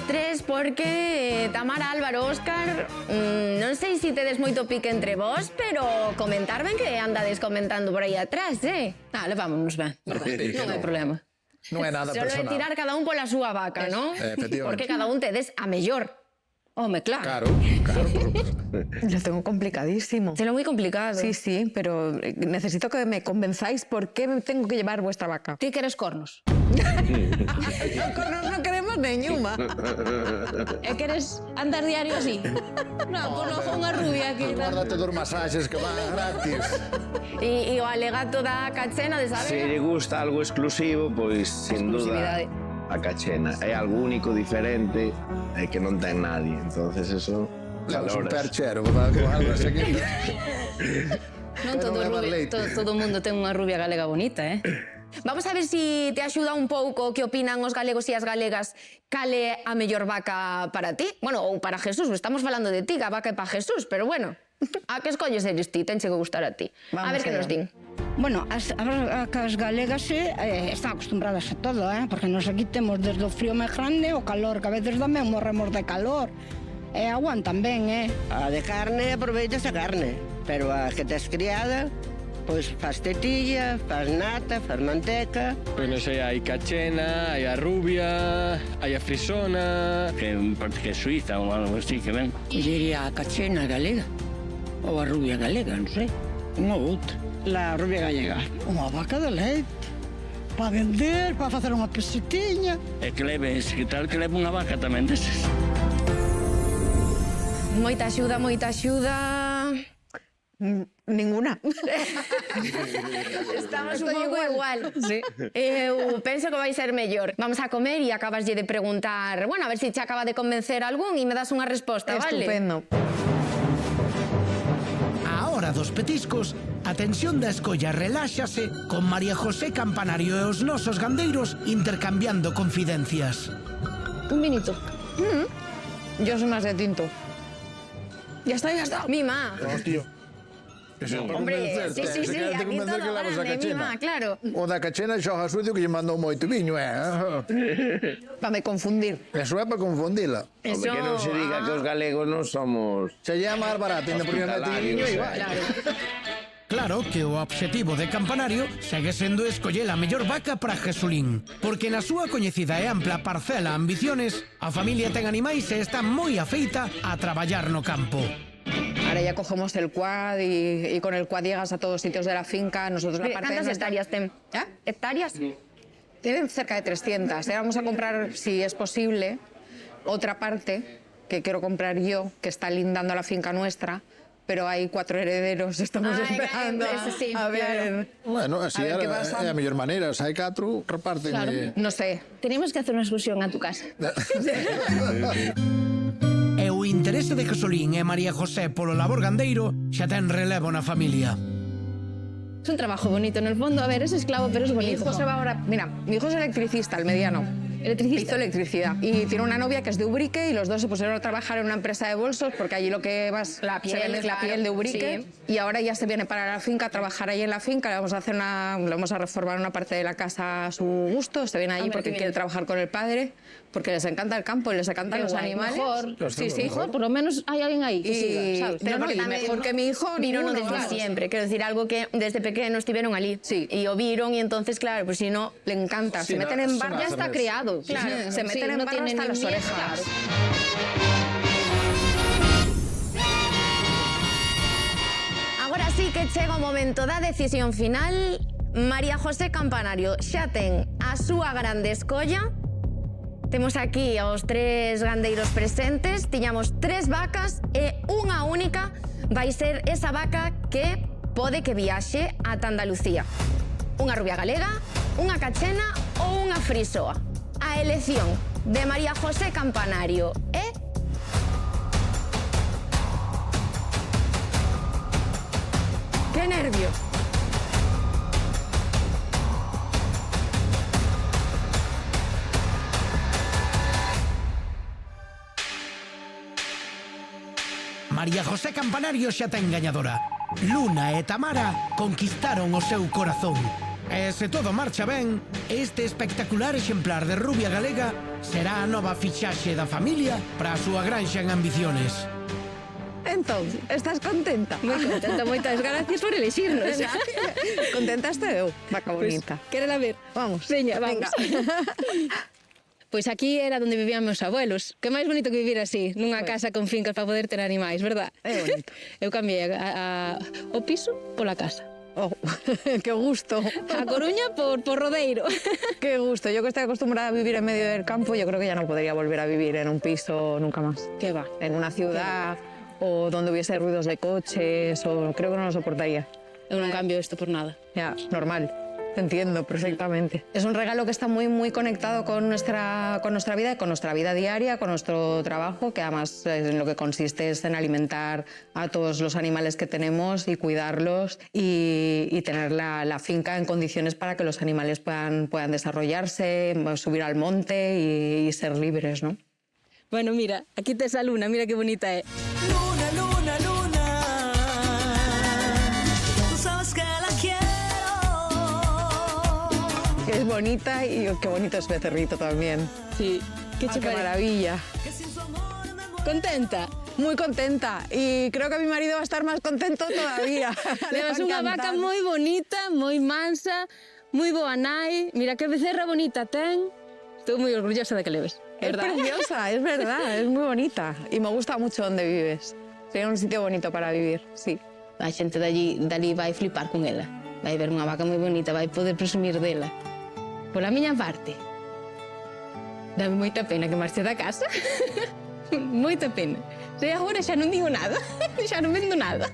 os tres porque Tamara, Álvaro, Óscar, non sei se tedes moito pique entre vos, pero comentar ben que andades comentando por aí atrás, Levámonos ben, verdade? Non hai problema. Non é nada Solo é personal. tirar cada un pola súa vaca, non? Efectivamente. Porque cada un tedes a mellor. Home, claro. Claro, claro, por supuesto. Lo tengo complicadísimo. Será moi complicado. Sí, sí, pero necesito que me convenzáis por qué tengo que llevar vuestra vaca. Ti queres cornos? Cornos no queremos ninguna. E queres andar diario así? Non, pois logo unha rubia aquí. Guárdate dos masaxes que van gratis. E o alegato da cachena de Se saber... lle gusta algo exclusivo, pois, sin duda, a cachena. É algo único, diferente, e que non ten nadie. Entonces, eso, Levas un valoras. perchero, para algo así aquí. Non todo, Pero non leva rubia, leite. todo mundo ten unha rubia galega bonita, Vamos a ver si te axuda un pouco que opinan os galegos e as galegas cale a mellor vaca para ti. Bueno, ou para Jesús, estamos falando de ti, que a vaca é para Jesús, pero bueno, a que escolles eres ti, tenche que gustar a ti. A Vamos ver que allá. nos din. Bueno, as vacas galegas están acostumbradas a todo, porque nos aquí temos desde o frío máis grande o calor, que a veces tamén morremos de calor. E aguantan ben, A de carne aproveitas a carne, pero a que tes criada, pois faz tetilla, faz nata, faz manteca. Pois non sei, hai cachena, hai a rubia, hai a frisona... Que parece que é suiza ou algo así, que ven. Diría a cachena galega, ou a rubia galega, non sei. Unha ou outra. La rubia gallega. unha vaca de leite, para vender, para facer unha pesetiña. E que leves, que tal que leve unha vaca tamén deses. Moita axuda, moita axuda... Ninguna. Estamos un pouco igual. Sí. Eu penso que vai ser mellor. Vamos a comer e acabaslle de preguntar, bueno, a ver se te acaba de convencer algún e me das unha resposta, vale? Estupendo. A hora dos petiscos, a tensión da escolla reláxase con María José Campanario e os nosos gandeiros intercambiando confidencias. Un minuto. Yo soy más de tinto. Ya está, ya está. Mima. Hostia. Hombre, sí, sí, sí, aquí todo grande, mima, claro. O da cachena xoga sucio que lle mandou moito viño, Para me confundir. Eso é para confundila. Home, que non se diga que os galegos non somos... Se lle é máis barato, ainda porque mete viño e vai. Claro que o obxectivo de Campanario segue sendo escoller a mellor vaca para Jesulín, porque na súa coñecida e ampla parcela ambiciones, a familia ten animais e está moi afeita a traballar no campo. Ahora ya cogemos el quad y con el quad llegas a todos sitios de la finca. Nosotros la parte ¿Cuántas de nuestra- hectáreas ten? ¿Eh? ¿Hectáreas? Tienen cerca de 300. Ahora vamos a comprar, si es posible, otra parte que quiero comprar yo, que está lindando a la finca nuestra, pero hay 4 herederos, estamos esperando eso sí, a ver... Bueno, así A ver é que pasa. a mellor maneira. Se hai 4, reparten. No sé. Tenemos que hacer una excursión a tu casa. E o interese de Jesulín e María José polo labor gandeiro xa ten relevo na familia. Es un trabajo bonito, en el fondo, a ver, es esclavo, pero es Mi bonito. hijo se va ahora... Mira, mi hijo es electricista, el mediano. Electricista. Hizo electricidad. Y tiene una novia que es de Ubrique y los dos se pusieron a trabajar en una empresa de bolsos porque allí lo que vas La piel, se vende es la claro, piel de Ubrique. sí. Y ahora ya se viene para la finca a trabajar ahí en la finca. Le vamos a hacer le vamos a reformar una parte de la casa a su gusto. Se viene allí Hombre, porque qué bien. quiere trabajar con el padre, porque les encanta el campo y les encantan Qué los guay, animales. mejor. Sí, sí. Mejor, por lo menos hay alguien ahí que siga, ¿sabes? No, no, y mejor que mi hijo, Vieron ninguno, desde claro. siempre, quiero decir, algo que desde pequeño estuvieron allí. Sí. Y lo vieron y entonces, claro, pues si no... Le encanta. Sí, se meten no, en eso barro. no Ya hace está res. criado. Claro. Se meten en no barro tiene hasta ni las miedo, orejas. claro. Agora sí que chega o momento da decisión final. María José Campanario xa ten a súa grande escolla. Temos aquí aos 3 gandeiros presentes. Tiñamos 3 vacas e unha única vai ser esa vaca que pode que viaxe ata Andalucía. Unha rubia galega, unha cachena ou unha frisoa. A elección de María José Campanario é... ¡Qué nervio! María José Campanario xa ten gañadora. Luna e Tamara conquistaron o seu corazón. E se todo marcha ben, Este espectacular exemplar de rubia galega será a nova fichaxe da familia para a súa granxa en Ambiciones. Entón, estás contenta? Moi contenta, moitas gracias por elexirnos. Contenta estou eu, vaca bonita. Quérela ver? Vamos. Veña, vamos. Pois aquí era onde vivían meus abuelos. Que máis bonito que vivir así, nunha casa con fincas para poder ter animais, verdad? É bonito. Eu cambiei o piso pola casa. Oh, que gusto. A Coruña por Rodeiro. Qué gusto. Yo que estoy acostumbrada a vivir en medio del campo, yo creo que ya no podría volver a vivir en un piso nunca más. Que va. En una ciudad o donde hubiese ruidos de coches, o creo que no lo soportaría. Eu non cambio isto por nada. Ya, normal. Te entiendo perfectamente. Es un regalo que está muy conectado con nuestra vida y con nuestra vida diaria, con nuestro trabajo, que además en lo que consiste es en alimentar a todos los animales que tenemos y cuidarlos y tener la finca en condiciones para que los animales puedan desarrollarse, subir al monte y ser libres, ¿no? Bueno, mira, aquí tes a luna, mira que bonita é. Luna, luna, luna, tú sabes que la quiero. Es bonita y qué bonito es becerrito también. Sí, qué Qué maravilla. Contenta? Muy contenta y creo que mi marido va a estar más contento todavía. Levas unha vaca moi bonita, moi mansa, moi boa nai. Mira que becerra bonita ten. Estou moi orgullosa de que leves. Es preciosa, es verdad, es muy bonita. Y me gusta mucho donde vives. Sería un sitio bonito para vivir, sí. A xente dali vai flipar con ela. Vai ver unha vaca moi bonita, vai poder presumir dela. Pola miña parte, dame moita pena que marche da casa. Moita pena. Se agora xa non digo nada, xa non vendo nada.